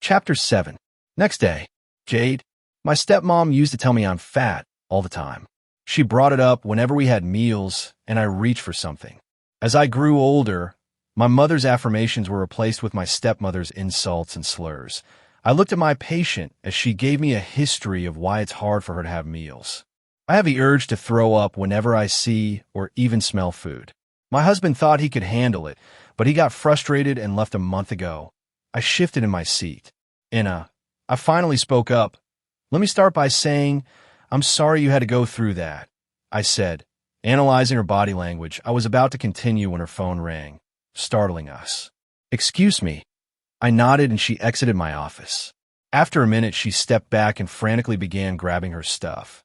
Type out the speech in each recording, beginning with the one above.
Chapter 7. Next day. Jade. My stepmom used to tell me I'm fat all the time. She brought it up whenever we had meals and I reached for something. As I grew older, my mother's affirmations were replaced with my stepmother's insults and slurs. I looked at my patient as she gave me a history of why it's hard for her to have meals. I have the urge to throw up whenever I see or even smell food. My husband thought he could handle it, but he got frustrated and left a month ago. I shifted in my seat. I finally spoke up. Let me start by saying, I'm sorry you had to go through that, I said. Analyzing her body language, I was about to continue when her phone rang, startling us. Excuse me. I nodded and she exited my office. After a minute, she stepped back and frantically began grabbing her stuff.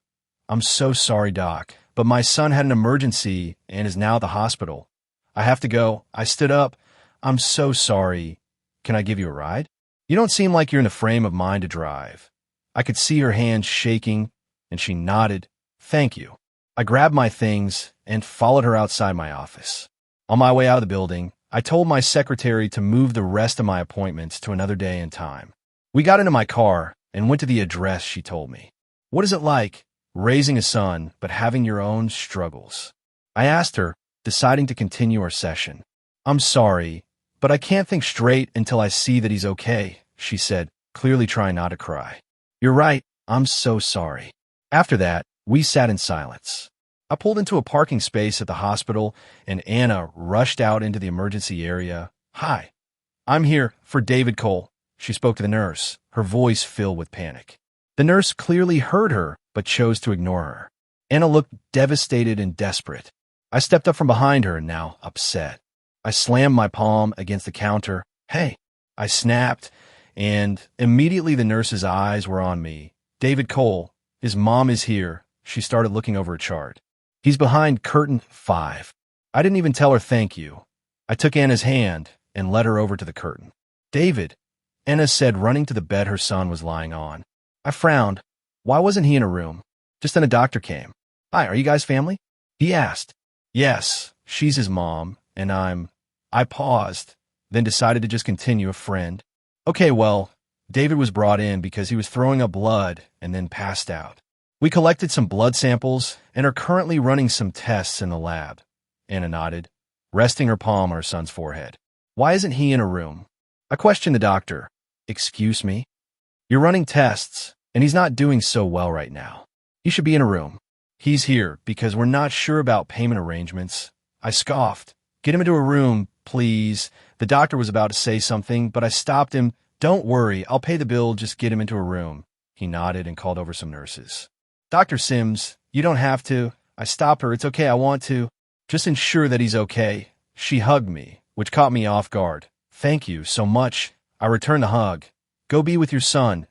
I'm so sorry, Doc, but my son had an emergency and is now at the hospital. I have to go. I stood up. I'm so sorry. Can I give you a ride? You don't seem like you're in the frame of mind to drive. I could see her hands shaking, and she nodded. Thank you. I grabbed my things and followed her outside my office. On my way out of the building, I told my secretary to move the rest of my appointments to another day and time. We got into my car and went to the address she told me. What is it like, raising a son but having your own struggles? I asked her, deciding to continue our session. I'm sorry, but I can't think straight until I see that he's okay, she said, clearly trying not to cry. You're right, I'm so sorry. After that, we sat in silence. I pulled into a parking space at the hospital, and Anna rushed out into the emergency area. Hi, I'm here for David Cole. She spoke to the nurse, her voice filled with panic. The nurse clearly heard her, but chose to ignore her. Anna looked devastated and desperate. I stepped up from behind her, now upset. I slammed my palm against the counter. Hey, I snapped, and immediately the nurse's eyes were on me. David Cole, his mom is here. She started looking over a chart. He's behind curtain 5. I didn't even tell her thank you. I took Anna's hand and led her over to the curtain. David, Anna said, running to the bed her son was lying on. I frowned. Why wasn't he in a room? Just then a doctor came. Hi, are you guys family? He asked. Yes, she's his mom, and I paused, then decided to just continue a friend. Okay, well, David was brought in because he was throwing up blood and then passed out. We collected some blood samples and are currently running some tests in the lab. Anna nodded, resting her palm on her son's forehead. Why isn't he in a room? I questioned the doctor. Excuse me? You're running tests, and he's not doing so well right now. He should be in a room. He's here because we're not sure about payment arrangements. I scoffed. Get him into a room, please. The doctor was about to say something, but I stopped him. Don't worry, I'll pay the bill, just get him into a room. He nodded and called over some nurses. Dr. Sims, you don't have to. I stopped her. It's okay, I want to. Just ensure that he's okay. She hugged me, which caught me off guard. Thank you so much. I returned the hug. Go be with your son.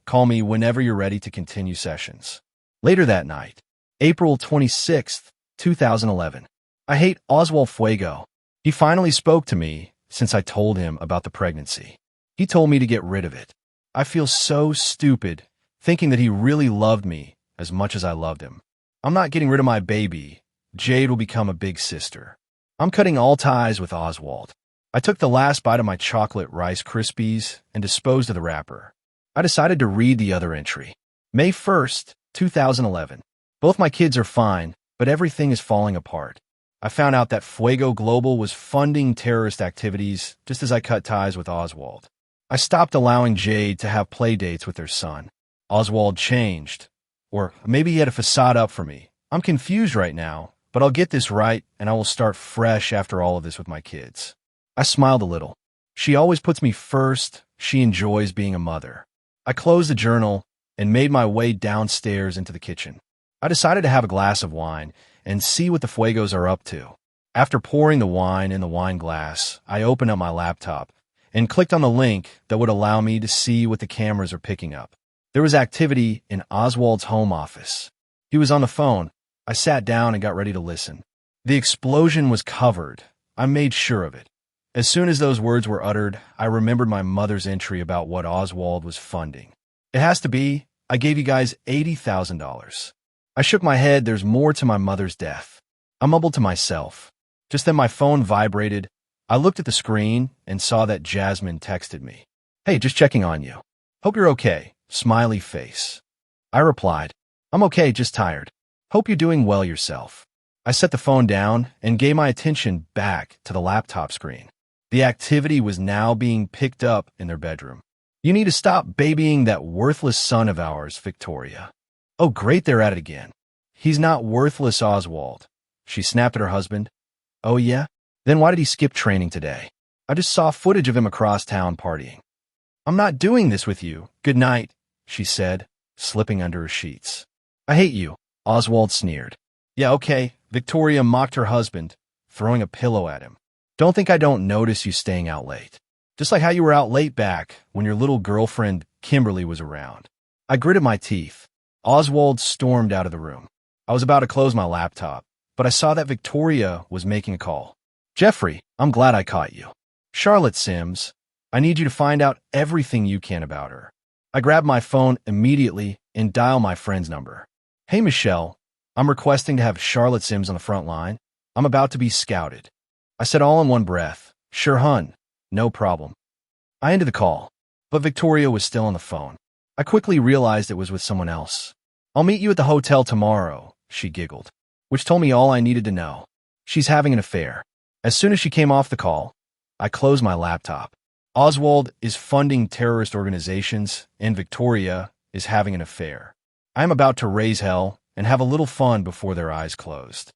Call me whenever you're ready to continue sessions. Later that night, April 26th, 2011. I hate Oswald Fuego. He finally spoke to me since I told him about the pregnancy. He told me to get rid of it. I feel so stupid thinking that he really loved me as much as I loved him. I'm not getting rid of my baby. Jade will become a big sister. I'm cutting all ties with Oswald. I took the last bite of my chocolate Rice Krispies and disposed of the wrapper. I decided to read the other entry. May 1st, 2011. Both my kids are fine, but everything is falling apart. I found out that Fuego Global was funding terrorist activities just as I cut ties with Oswald. I stopped allowing Jade to have play dates with their son. Oswald changed. Or maybe he had a facade up for me. I'm confused right now, but I'll get this right and I will start fresh after all of this with my kids. I smiled a little. She always puts me first. She enjoys being a mother. I closed the journal and made my way downstairs into the kitchen. I decided to have a glass of wine and see what the Fuegos are up to. After pouring the wine in the wine glass, I opened up my laptop and clicked on the link that would allow me to see what the cameras are picking up. There was activity in Oswald's home office. He was on the phone. I sat down and got ready to listen. The explosion was covered. I made sure of it. As soon as those words were uttered, I remembered my mother's entry about what Oswald was funding. It has to be. I gave you guys $80,000. I shook my head. There's more to my mother's death. I mumbled to myself. Just then my phone vibrated. I looked at the screen and saw that Jasmine texted me. Hey, just checking on you. Hope you're okay. Smiley face. I replied, I'm okay, just tired. Hope you're doing well yourself. I set the phone down and gave my attention back to the laptop screen. The activity was now being picked up in their bedroom. You need to stop babying that worthless son of ours, Victoria. Oh, great, they're at it again. He's not worthless, Oswald. She snapped at her husband. Oh, yeah? Then why did he skip training today? I just saw footage of him across town partying. I'm not doing this with you. Good night, she said, slipping under her sheets. I hate you, Oswald sneered. Yeah, okay, Victoria mocked her husband, throwing a pillow at him. Don't think I don't notice you staying out late. Just like how you were out late back when your little girlfriend, Kimberly, was around. I gritted my teeth. Oswald stormed out of the room. I was about to close my laptop, but I saw that Victoria was making a call. Jeffrey, I'm glad I caught you. Charlotte Sims, I need you to find out everything you can about her. I grabbed my phone immediately and dialed my friend's number. Hey, Michelle, I'm requesting to have Charlotte Sims on the front line. I'm about to be scouted. I said all in one breath. Sure, hun. No problem. I ended the call, but Victoria was still on the phone. I quickly realized it was with someone else. I'll meet you at the hotel tomorrow, she giggled, which told me all I needed to know. She's having an affair. As soon as she came off the call, I closed my laptop. Oswald is funding terrorist organizations, and Victoria is having an affair. I am about to raise hell and have a little fun before their eyes closed.